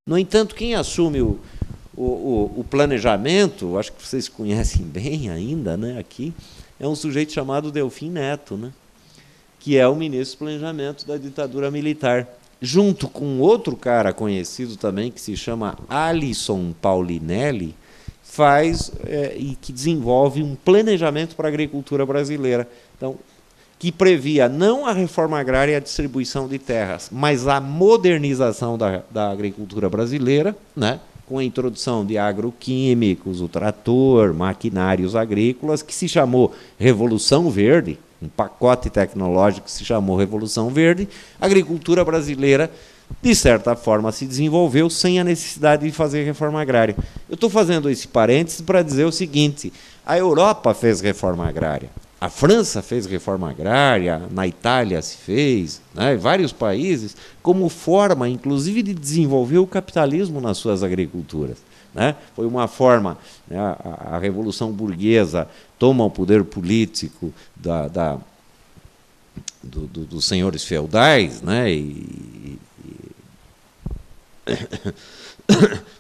No entanto, quem assume o planejamento, acho que vocês conhecem bem ainda, né, aqui, é um sujeito chamado Delfim Neto, né, que é o ministro do Planejamento da ditadura militar, junto com outro cara conhecido também, que se chama Alisson Paulinelli, faz e que desenvolve um planejamento para a agricultura brasileira. Então, que previa não a reforma agrária e a distribuição de terras, mas a modernização da agricultura brasileira, né, com a introdução de agroquímicos, o trator, maquinários agrícolas, que se chamou Revolução Verde, um pacote tecnológico que se chamou Revolução Verde. A agricultura brasileira, de certa forma, se desenvolveu sem a necessidade de fazer reforma agrária. Eu estou fazendo esse parênteses para dizer o seguinte: a Europa fez reforma agrária, a França fez reforma agrária, na Itália se fez, né, vários países, como forma, inclusive, de desenvolver o capitalismo nas suas agriculturas. Né? Foi uma forma, né, a Revolução Burguesa toma o poder político dos senhores feudais, né,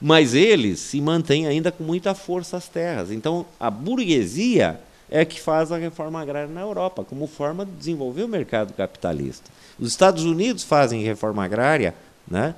mas eles se mantêm ainda com muita força as terras. Então, a burguesia é que faz a reforma agrária na Europa, como forma de desenvolver o mercado capitalista. Os Estados Unidos fazem reforma agrária, né,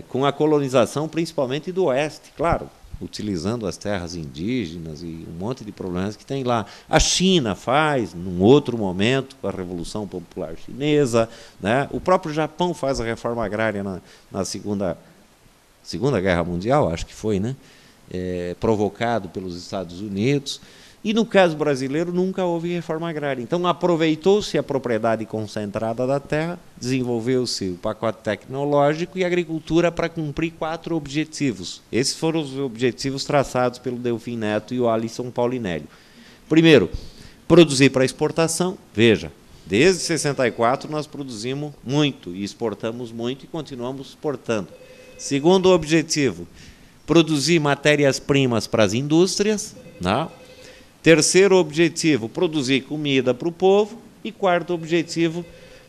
com a colonização principalmente do Oeste, claro, utilizando as terras indígenas e um monte de problemas que tem lá. A China faz, num outro momento, com a Revolução Popular Chinesa, né? O próprio Japão faz a reforma agrária na Segunda Guerra Mundial, acho que foi, né? Provocado pelos Estados Unidos. E, no caso brasileiro, nunca houve reforma agrária. Então, aproveitou-se a propriedade concentrada da terra, desenvolveu-se o pacote tecnológico e a agricultura para cumprir 4 objetivos. Esses foram os objetivos traçados pelo Delfim Neto e o Alisson Paulinelli. Primeiro, produzir para exportação. Veja, desde 64 nós produzimos muito e exportamos muito e continuamos exportando. Segundo objetivo, produzir matérias-primas para as indústrias, né? Terceiro objetivo, produzir comida para o povo. E quarto objetivo,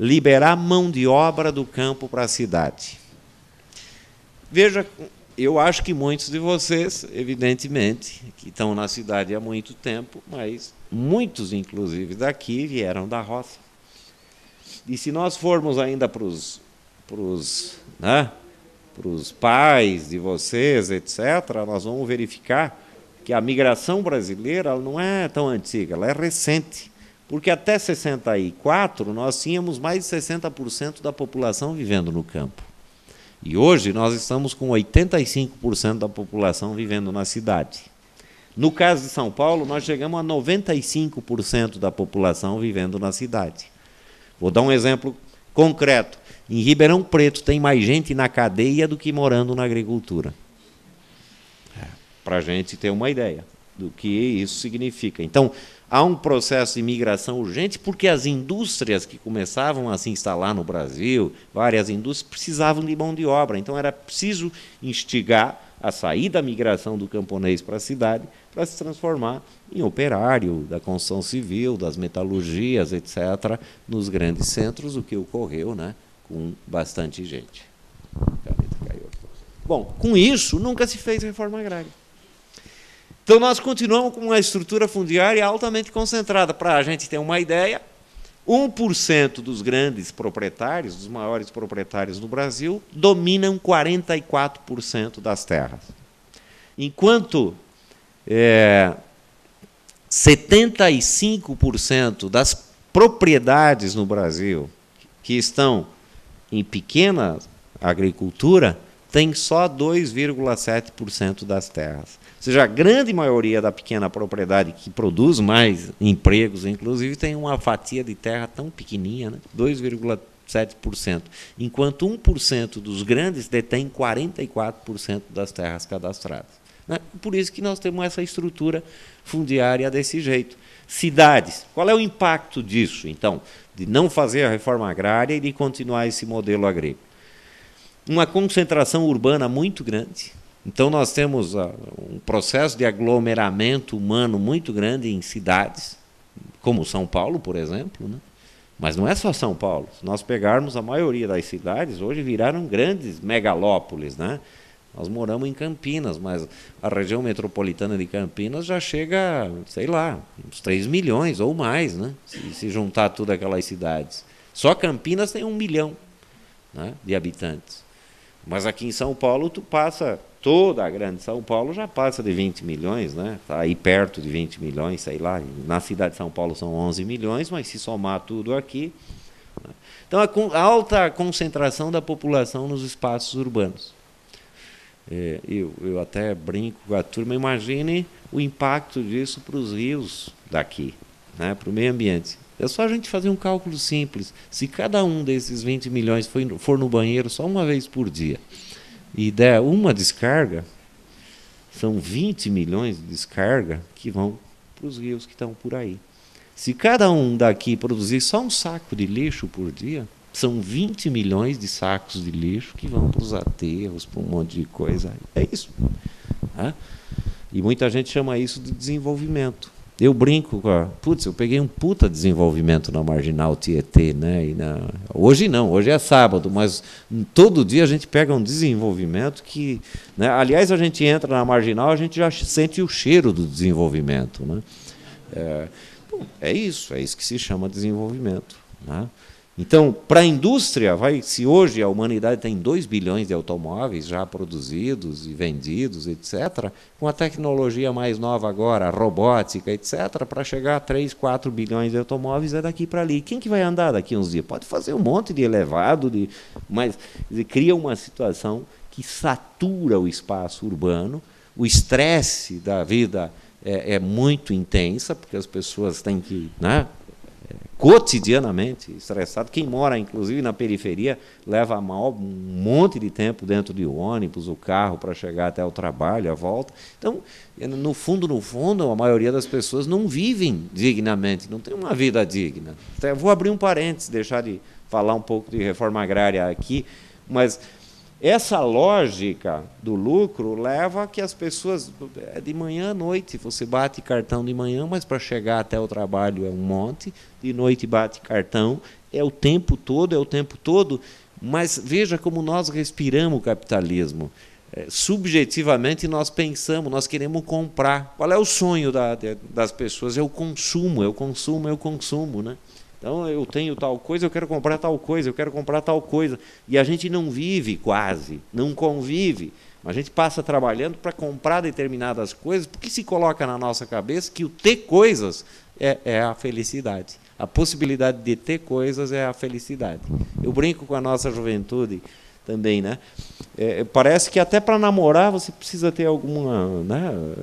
liberar mão de obra do campo para a cidade. Veja, eu acho que muitos de vocês, evidentemente, que estão na cidade há muito tempo, mas muitos, inclusive, daqui vieram da roça. E se nós formos ainda para os pais de vocês, etc., nós vamos verificar que a migração brasileira ela não é tão antiga, ela é recente, porque até 64 nós tínhamos mais de 60% da população vivendo no campo. E hoje nós estamos com 85% da população vivendo na cidade. No caso de São Paulo, nós chegamos a 95% da população vivendo na cidade. Vou dar um exemplo concreto. Em Ribeirão Preto tem mais gente na cadeia do que morando na agricultura. Para a gente ter uma ideia do que isso significa. Então, há um processo de imigração urgente porque as indústrias que começavam a se instalar no Brasil, várias indústrias, precisavam de mão de obra. Então, era preciso instigar a sair da migração do camponês para a cidade para se transformar em operário da construção civil, das metalurgias, etc., nos grandes centros, o que ocorreu, né, com bastante gente. Bom, com isso, nunca se fez reforma agrária. Então, nós continuamos com uma estrutura fundiária altamente concentrada. Para a gente ter uma ideia, 1% dos grandes proprietários, dos maiores proprietários do Brasil, dominam 44% das terras. Enquanto 75% das propriedades no Brasil que estão em pequena agricultura tem só 2,7% das terras. Ou seja, a grande maioria da pequena propriedade que produz mais empregos, inclusive, tem uma fatia de terra tão pequenininha, né? 2,7%, enquanto 1% dos grandes detém 44% das terras cadastradas. Né? Por isso que nós temos essa estrutura fundiária desse jeito. Cidades, qual é o impacto disso, então, de não fazer a reforma agrária e de continuar esse modelo agrícola? Uma concentração urbana muito grande. Então, nós temos um processo de aglomeramento humano muito grande em cidades, como São Paulo, por exemplo, né? Mas não é só São Paulo. Se nós pegarmos a maioria das cidades, hoje viraram grandes megalópolis, né? Nós moramos em Campinas, mas a região metropolitana de Campinas já chega, sei lá, uns 3 milhões ou mais, né? Se juntar todas aquelas cidades. Só Campinas tem 1 milhão, né, de habitantes. Mas aqui em São Paulo, tu passa, toda a grande São Paulo já passa de 20 milhões, né? Está aí perto de 20 milhões, sei lá. Na cidade de São Paulo são 11 milhões, mas se somar tudo aqui... Né? Então, a alta concentração da população nos espaços urbanos. Eu até brinco com a turma, imagine o impacto disso para os rios daqui, né, para o meio ambiente. É só a gente fazer um cálculo simples. Se cada um desses 20 milhões for no banheiro só uma vez por dia e der uma descarga, são 20 milhões de descarga que vão para os rios que estão por aí. Se cada um daqui produzir só um saco de lixo por dia, são 20 milhões de sacos de lixo que vão para os aterros, para um monte de coisa. É isso. Né? E muita gente chama isso de desenvolvimento. Eu brinco com a... Putz, eu peguei um puta desenvolvimento na Marginal Tietê, né? Hoje não, hoje é sábado, mas todo dia a gente pega um desenvolvimento que... Né? Aliás, a gente entra na Marginal, a gente já sente o cheiro do desenvolvimento. Né? É isso que se chama desenvolvimento. Né? Então, para a indústria, se hoje a humanidade tem 2 bilhões de automóveis já produzidos e vendidos, etc., com a tecnologia mais nova agora, a robótica, etc., para chegar a 3, 4 bilhões de automóveis é daqui para ali. Quem que vai andar daqui uns dias? Pode fazer um monte de elevado, mas cria uma situação que satura o espaço urbano, o estresse da vida é muito intensa, porque as pessoas têm que... Né, cotidianamente estressado. Quem mora, inclusive, na periferia, leva um monte de tempo dentro de ônibus, o carro, para chegar até o trabalho, a volta. Então, no fundo, a maioria das pessoas não vivem dignamente, não tem uma vida digna. Até vou abrir um parênteses, deixar de falar um pouco de reforma agrária aqui, mas essa lógica do lucro leva a que as pessoas, de manhã à noite, você bate cartão de manhã, mas para chegar até o trabalho é um monte, de noite bate cartão, é o tempo todo, mas veja como nós respiramos o capitalismo. Subjetivamente nós pensamos, nós queremos comprar. Qual é o sonho das pessoas? É o consumo, né? Então, eu tenho tal coisa, eu quero comprar tal coisa, eu quero comprar tal coisa. E a gente não vive quase, não convive. A gente passa trabalhando para comprar determinadas coisas, porque se coloca na nossa cabeça que o ter coisas é a felicidade. A possibilidade de ter coisas é a felicidade. Eu brinco com a nossa juventude também, né? Parece que até para namorar você precisa ter alguma... Né?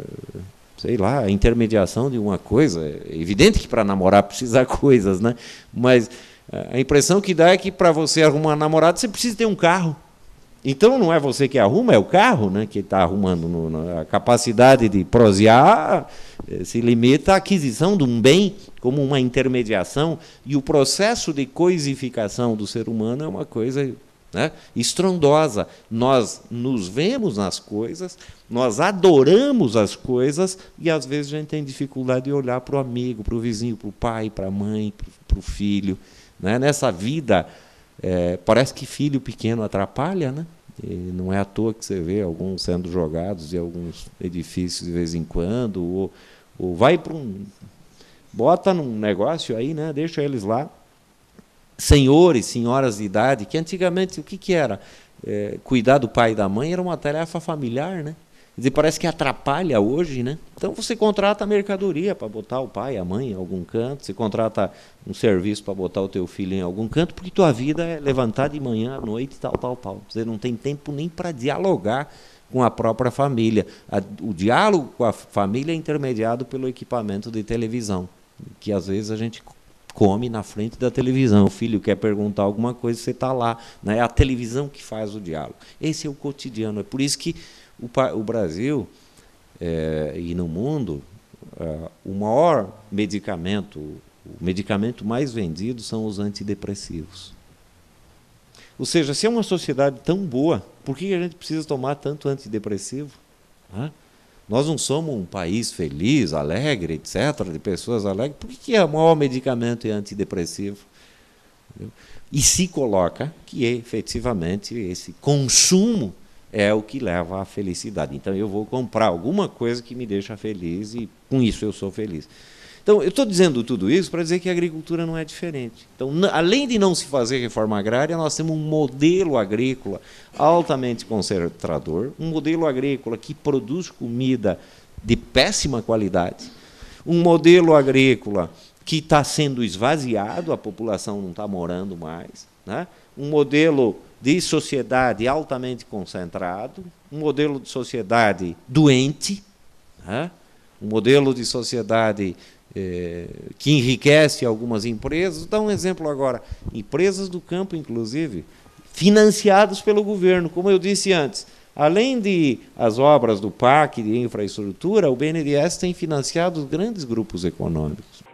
Sei lá, a intermediação de uma coisa. É evidente que para namorar precisa coisas, né? Mas a impressão que dá é que para você arrumar uma namorada você precisa ter um carro. Então não é você que arruma, é o carro, né, que está arrumando. A capacidade de prosear se limita à aquisição de um bem como uma intermediação, e o processo de coisificação do ser humano é uma coisa... Né, estrondosa. Nós nos vemos nas coisas, nós adoramos as coisas e às vezes a gente tem dificuldade de olhar para o amigo, para o vizinho, para o pai, para a mãe, para o filho. Né? Nessa vida, parece que filho pequeno atrapalha, né? E não é à toa que você vê alguns sendo jogados de alguns edifícios de vez em quando, ou vai para bota num negócio aí, né? Deixa eles lá. Senhores, senhoras de idade, que antigamente o que era? Cuidar do pai e da mãe era uma tarefa familiar, né? Quer dizer, parece que atrapalha hoje, né? Então você contrata a mercadoria para botar o pai, a mãe em algum canto, você contrata um serviço para botar o teu filho em algum canto, porque tua vida é levantar de manhã à noite, tal. Você não tem tempo nem para dialogar com a própria família. O diálogo com a família é intermediado pelo equipamento de televisão, que às vezes a gente come na frente da televisão. O filho quer perguntar alguma coisa, você está lá. Né? É a televisão que faz o diálogo. Esse é o cotidiano. É por isso que o Brasil e no mundo, o maior medicamento, o medicamento mais vendido são os antidepressivos. Ou seja, se é uma sociedade tão boa, por que a gente precisa tomar tanto antidepressivo? Nós não somos um país feliz, alegre, etc., de pessoas alegres. Por que o maior medicamento é antidepressivo? Entendeu? E se coloca que efetivamente esse consumo é o que leva à felicidade. Então eu vou comprar alguma coisa que me deixa feliz e com isso eu sou feliz. Então eu estou dizendo tudo isso para dizer que a agricultura não é diferente. Então, além de não se fazer reforma agrária, nós temos um modelo agrícola altamente concentrador, um modelo agrícola que produz comida de péssima qualidade, um modelo agrícola que está sendo esvaziado, a população não está morando mais, né? Um modelo de sociedade altamente concentrado, um modelo de sociedade doente, né? Um modelo de sociedade que enriquece algumas empresas. Vou dar um exemplo agora, empresas do campo, inclusive, financiadas pelo governo, como eu disse antes. Além de as obras do PAC de infraestrutura, o BNDES tem financiado grandes grupos econômicos.